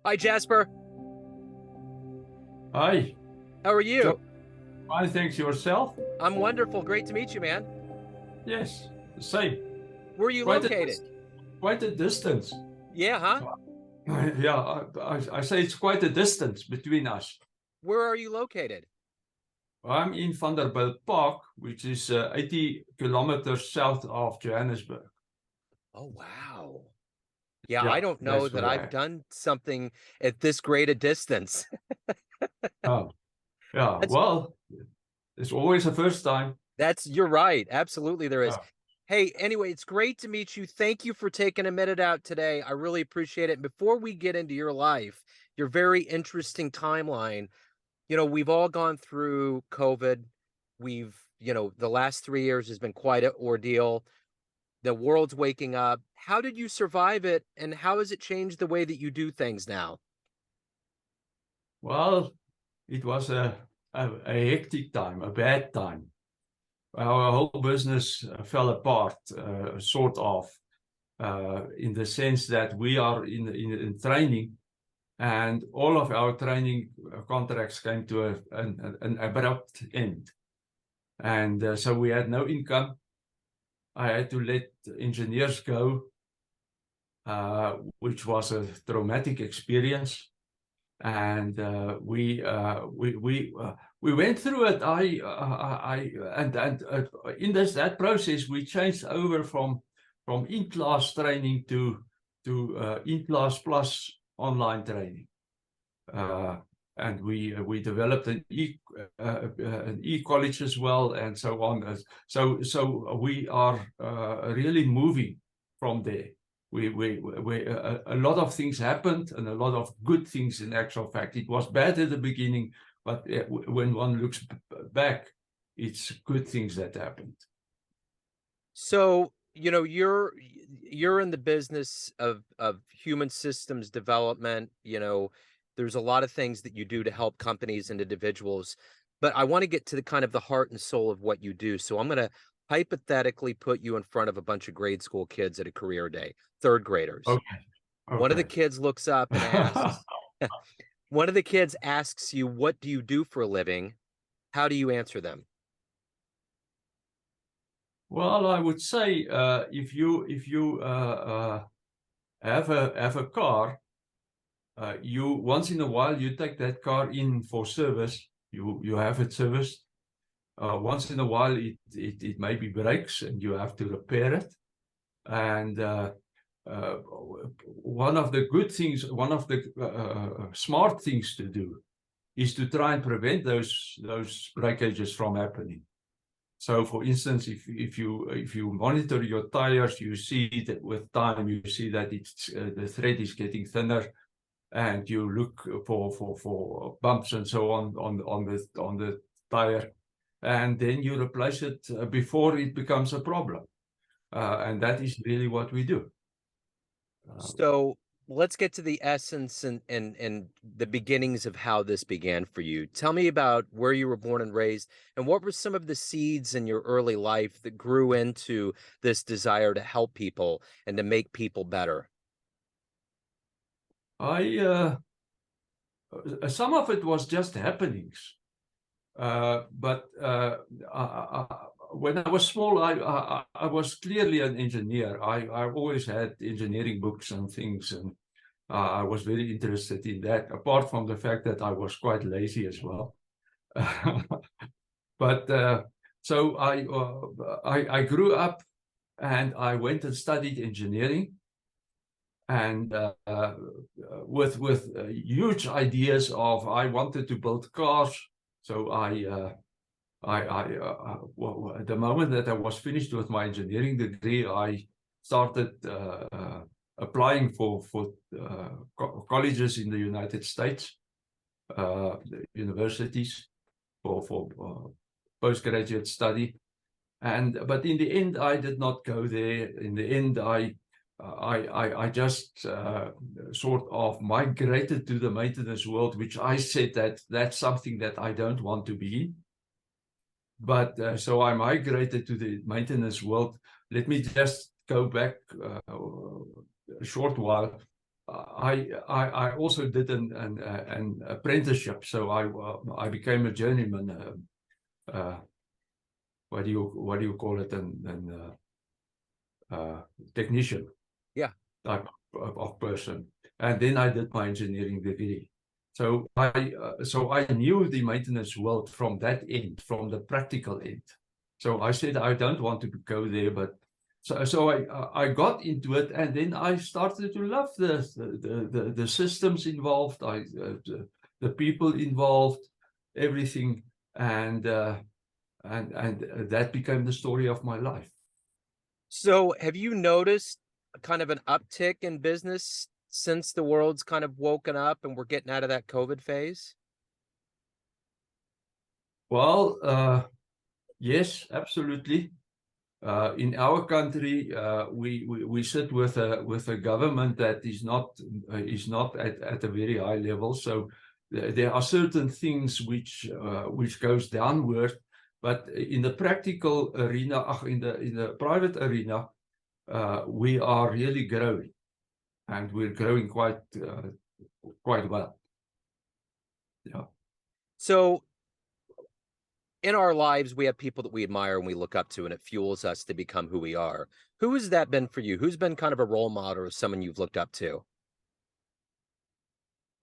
Hi, Jasper. Hi, How are Joe. you? Fine, thanks yourself. I'm wonderful. Great to meet you, man. Yes, the same. Where are you Quite a located? quite a distance. Yeah, huh? Yeah, I say it's quite a distance between us. Where are you located? I'm in Vanderbilt Park, which is 80 kilometers south of Johannesburg. Oh, wow. Yeah, I Yeah, don't know that's that where I I've am. done something at this great a distance. Oh, yeah. That's Well, it's always a first time. you're right. Absolutely there is. Yeah. Hey, anyway, it's great to meet you. Thank you for taking a minute out today. I really appreciate it. And before we get into your life, your very interesting timeline, we've all gone through COVID. The last 3 years has been quite an ordeal. The world's waking up. How did you survive it, and how has it changed the way that you do things now? Well, it was a hectic time, a bad time. Our whole business fell apart, sort of, in the sense that we are in training, and all of our training contracts came to an abrupt end. And so we had no income. I had to let engineers go, which was a traumatic experience. And we went through it. And in that process, we changed over from in-class training to in-class plus online training. Uh, and we developed an e-college as well, and so on. So we are really moving from there. A lot of things happened, and a lot of good things. In actual fact, it was bad at the beginning, but when one looks back, it's good things that happened. So, you're in the business of human systems development. There's a lot of things that you do to help companies and individuals, but I want to get to the kind of the heart and soul of what you do. So I'm going to hypothetically put you in front of a bunch of grade school kids at a career day, third graders. Okay. One of the Okay. kids looks up and asks, one of the kids asks you, "What do you do for a living?" How do you answer them? Well, I would say if you have a car, you once in a while you take that car in for service. You have it serviced. Once in a while it maybe breaks and you have to repair it. And uh, one of the good things, one of the smart things to do is to try and prevent those breakages from happening. So, for instance, if you monitor your tires, you see that with time you see that it's the thread is getting thinner, and you look for bumps and so on the tire, and then you replace it before it becomes a problem, and that is really what we do. Uh, So let's get to the essence and the beginnings of how this began for you. Tell me about where you were born and raised, and what were some of the seeds in your early life that grew into this desire to help people and to make people better? I Some of it was just happenings. But when I was small, I was clearly an engineer. I always had engineering books and things, and I was very interested in that, apart from the fact that I was quite lazy as well. But so I grew up and I went and studied engineering, and with huge ideas of I wanted to build cars. So well, at the moment that I was finished with my engineering degree, I started applying for colleges in the United States, universities for postgraduate study. And but in the end, I did not go there. In the end, I just sort of migrated to the maintenance world, which I said that that's something that I don't want to be in. But so I migrated to the maintenance world. Let me just go back a short while. I also did an apprenticeship, so I became a journeyman. What do you call it? An technician Yeah. type of person, and then I did my engineering degree. So I knew the maintenance world from that end, from the practical end. So I said I don't want to go there, but so I got into it, and then I started to love the systems involved, the people involved, everything, and that became the story of my life. So have you noticed kind of an uptick in business since the world's kind of woken up and we're getting out of that COVID phase? Well, yes, absolutely. In our country, we sit with a government that is not at a very high level. So there are certain things which goes downward, but in the practical arena, in the private arena, we are really growing, and we're growing quite well. Yeah. So in our lives, we have people that we admire and we look up to, and it fuels us to become who we are. Who has that been for you? Who's been kind of a role model or someone you've looked up to?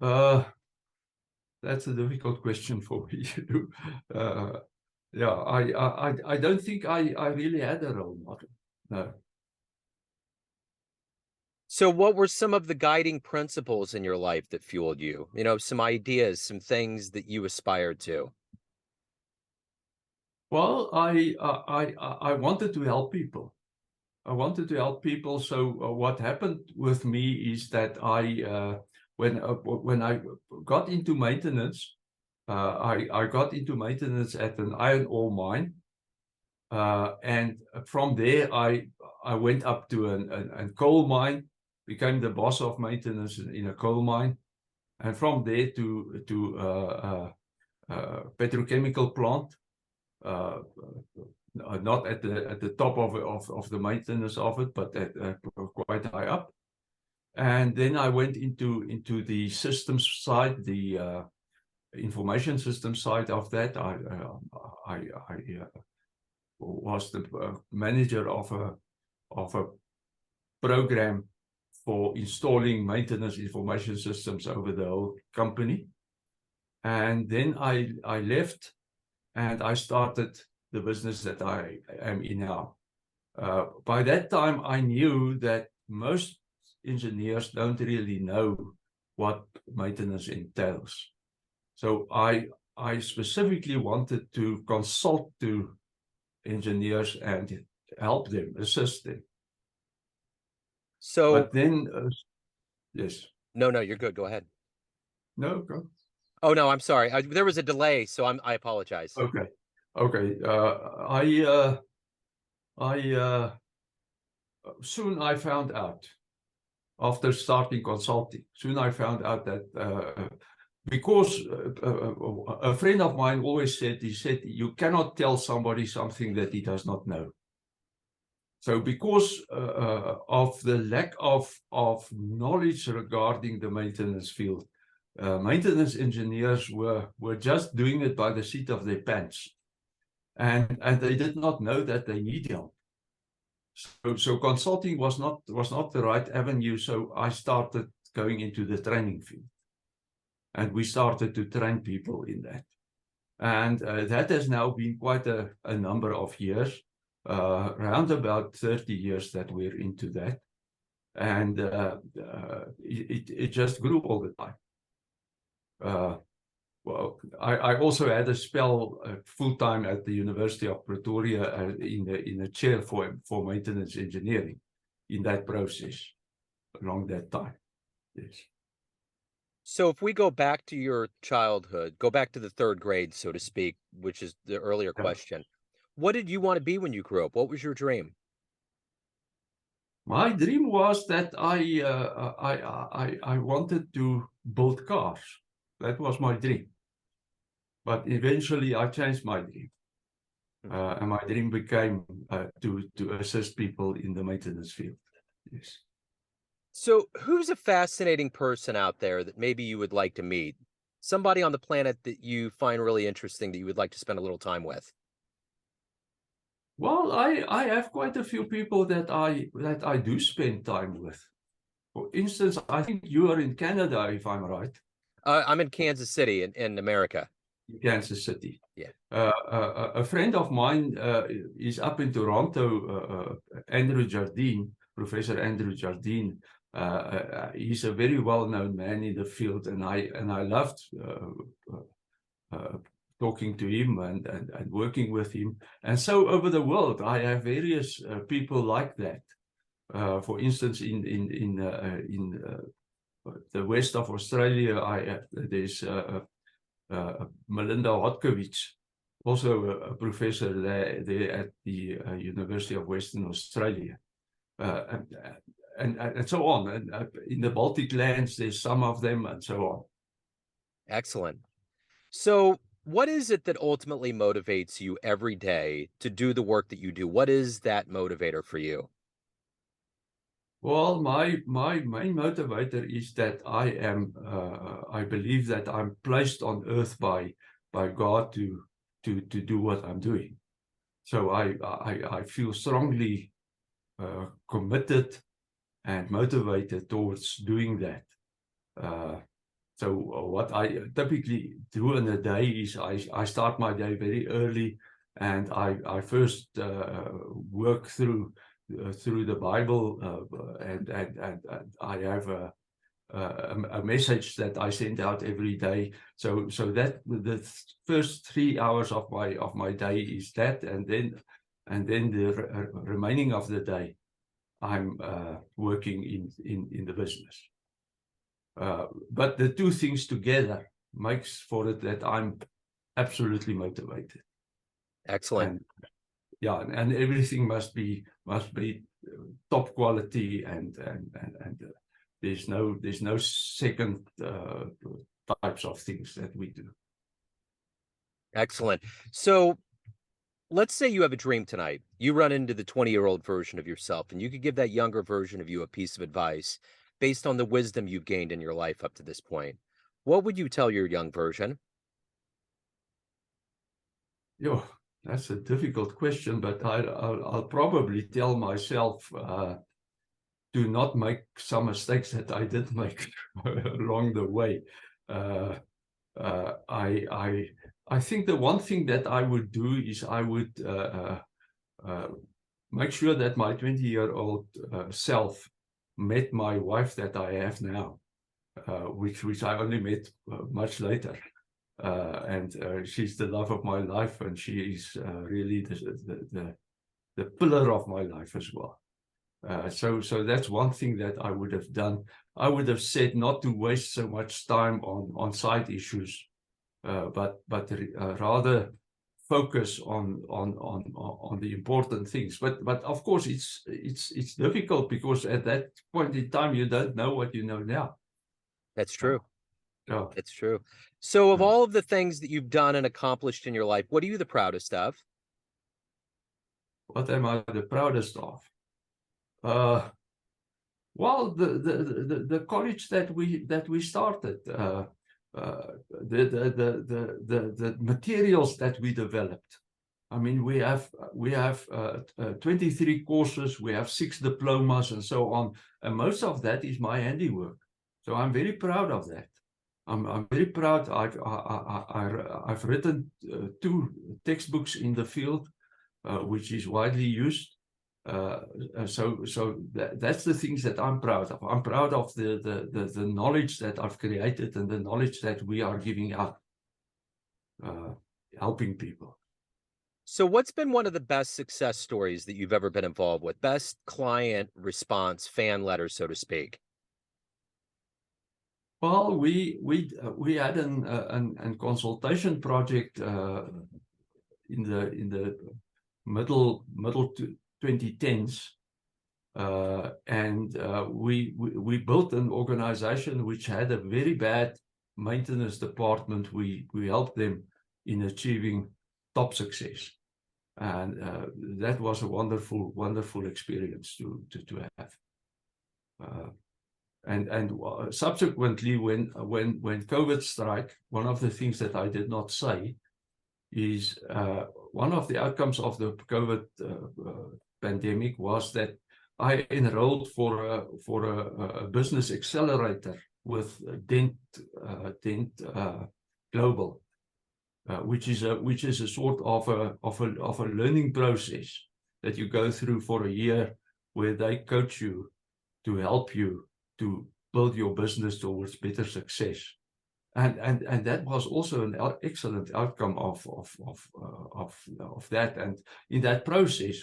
Uh, that's a difficult question for me. uh, yeah, I don't think I really had a role model. No. So what were some of the guiding principles in your life that fueled you? You know, some ideas, some things that you aspired to? Well, I wanted to help people. I wanted to help people. So what happened with me is that when I got into maintenance, I got into maintenance at an iron ore mine, and from there I went up to a coal mine, became the boss of maintenance in a coal mine, and from there to petrochemical plant. Uh, Not at the top of the maintenance of it, but at quite high up. And then I went into the systems side, the information system side of that. I was the manager of a program for installing maintenance information systems over the whole company. And then I left, and I started the business that I am in now. By that time, I knew that most engineers don't really know what maintenance entails. So I specifically wanted to consult to engineers and help them, assist them. So But then, yes, no, you're good. Go ahead. no, go. Oh no, I'm sorry. There was a delay, so I apologize. Okay, okay. I soon I found out, after starting consulting, soon I found out that because a friend of mine always said, he said, you cannot tell somebody something that he does not know. So because of the lack of knowledge regarding the maintenance field, maintenance engineers were just doing it by the seat of their pants. And they did not know that they need help. So consulting was not the right avenue. So I started going into the training field, and we started to train people in that. And that has now been quite a number of years, around about 30 years that we're into that. And it just grew all the time. Well, I also had a spell full-time at the University of Pretoria in a chair for maintenance engineering in that process along that time. Yes. So if we go back to your childhood, go back to the third grade, so to speak, which is the earlier Yeah. question, what did you want to be when you grew up? What was your dream? My dream was that I wanted to build cars. That was my dream. But eventually I changed my dream. And my dream became to assist people in the maintenance field. Yes. So, who's a fascinating person out there that maybe you would like to meet? Somebody on the planet that you find really interesting that you would like to spend a little time with? Well, I have quite a few people that I do spend time with. For instance, I think you are in Canada, if I'm right, I'm in Kansas City in America. in Kansas City. Yeah, A friend of mine is up in Toronto, Andrew Jardine, Professor Andrew Jardine. He's a very well-known man in the field, and I loved uh, talking to him and working with him. And so over the world, I have various people like that. For instance, in the west of Australia, there's Melinda Hodkowitz, also a professor there at the University of Western Australia, uh, and so on. And in the Baltic lands, there's some of them, and so on. excellent. So, what is it that ultimately motivates you every day to do the work that you do? What is that motivator for you? Well, my main motivator is that I believe that I'm placed on earth by God to do what I'm doing. So I feel strongly committed and motivated towards doing that. Uh, so what I typically do in a day is I start my day very early, and I first work through the Bible, and I have a message that I send out every day. So that the first 3 hours of my day is that, and then the remaining of the day I'm working in the business. But the two things together makes for it that I'm absolutely motivated, Excellent. and yeah, and everything must be top quality, and there's no second types of things that we do. Excellent. So, let's say you have a dream tonight. You run into the 20-year-old version of yourself, and you could give that younger version of you a piece of advice based on the wisdom you've gained in your life up to this point. What would you tell your young version? Yeah, that's a difficult question, but I'll probably tell myself do not make some mistakes that I did make along the way. Uh, uh, I, I, I think the one thing that I would do is I would uh, make sure that my 20-year-old self met my wife that I have now, which I only met much later. And she's the love of my life, and she is really the pillar of my life as well. So that's one thing that I would have done. I would have said not to waste so much time on side issues, but rather focus on the important things. But of course it's difficult because at that point in time you don't know what you know now. That's Uh, true. yeah, It's true. So, of yeah. all of the things that you've done and accomplished in your life, what are you the proudest of? What am I the proudest of? Uh, well, the college that we started, the materials that we developed. I mean, we have 23 courses, we have 6 diplomas, and so on, and most of that is my handiwork. So I'm very proud of that. I'm very proud. I've written 2 textbooks in the field, which is widely used. So that's the things that I'm proud of. I'm proud of the knowledge that I've created and the knowledge that we are giving out, uh, helping people. So, what's been one of the best success stories that you've ever been involved with? Best client response, fan letter, so to speak? Well, we had an consultation project in the middle 2010s, and we built an organization which had a very bad maintenance department. We helped them in achieving top success, and that was a wonderful experience to have. Uh, And subsequently, when COVID struck, one of the things that I did not say is one of the outcomes of the COVID pandemic was that I enrolled for a business accelerator with Dent Global, which is a sort of a learning process that you go through for a year, where they coach you to help you to build your business towards better success. And that was also an excellent outcome of that. And in that process,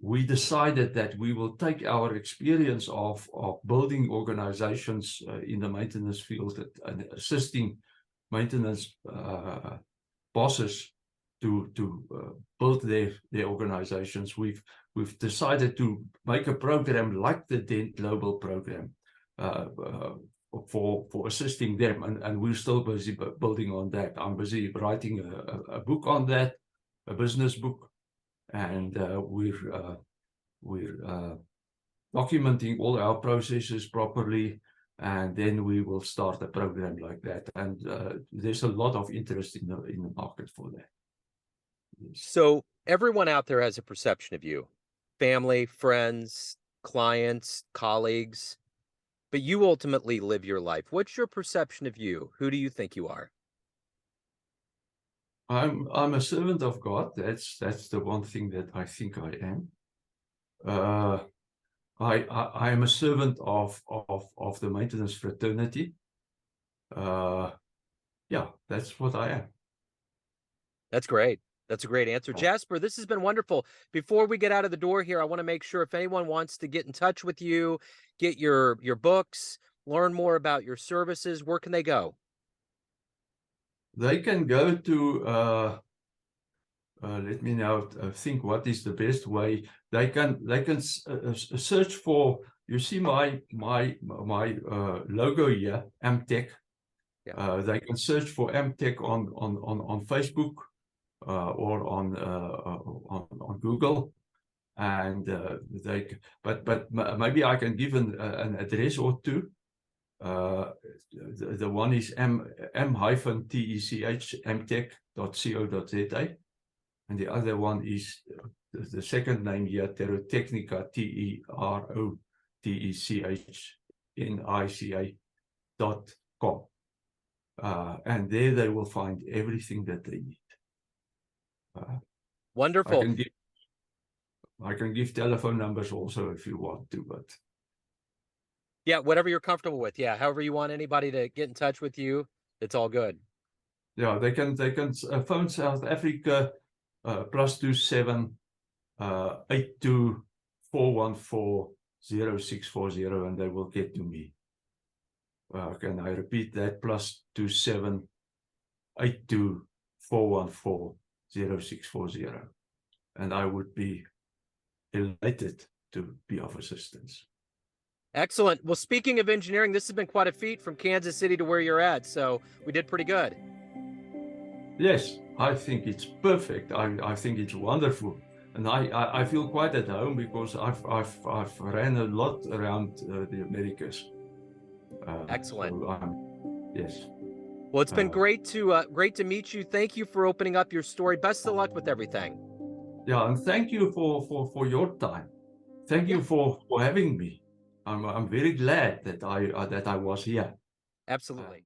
we decided that we will take our experience of building organizations in the maintenance field and assisting maintenance bosses to build their organizations. We've decided to make a program like the Dent Global program for assisting them, and we're still busy building on that. I'm busy writing a book on that, a business book, and we're documenting all our processes properly, and then we will start a program like that. And there's a lot of interest in the market for that. Yes. So everyone out there has a perception of you, family, friends, clients, colleagues, but you ultimately live your life. What's your perception of you? Who do you think you are? I'm a servant of God. That's the one thing that I think I am. I am a servant of the maintenance fraternity. Yeah, that's what I am. That's great. That's a great answer. Jasper, this has been wonderful. Before we get out of the door here, I want to make sure if anyone wants to get in touch with you, get your books, learn more about your services, where can they go? They can go to let me now think what is the best way. They can search for. You see my logo here, Amtech. Yeah. They can search for Amtech on Facebook or on Google, and but maybe I can give an address or two. The one is m-tech.co.za, and the other one is the second name here, Terotechnica, terotechnica.com. And there they will find everything that they need. Wonderful. I can give telephone numbers also if you want to, but Yeah, whatever you're comfortable with. Yeah, however you want anybody to get in touch with you, it's all good. yeah, they can phone South Africa +27 82 414 0640, and they will get to me. Can I repeat that? +27 82 414 0640, and I would be elated to be of assistance. Excellent. Well, speaking of engineering, this has been quite a feat from Kansas City to where you're at. So we did pretty good. Yes, I think it's perfect. I think it's wonderful, and I feel quite at home because I've ran a lot around the Americas. Excellent. So yes. Well, it's been great to meet you. Thank you for opening up your story. Best of luck with everything. Yeah, and thank you for your time. Thank you for having me. I'm very glad that I was here. Absolutely.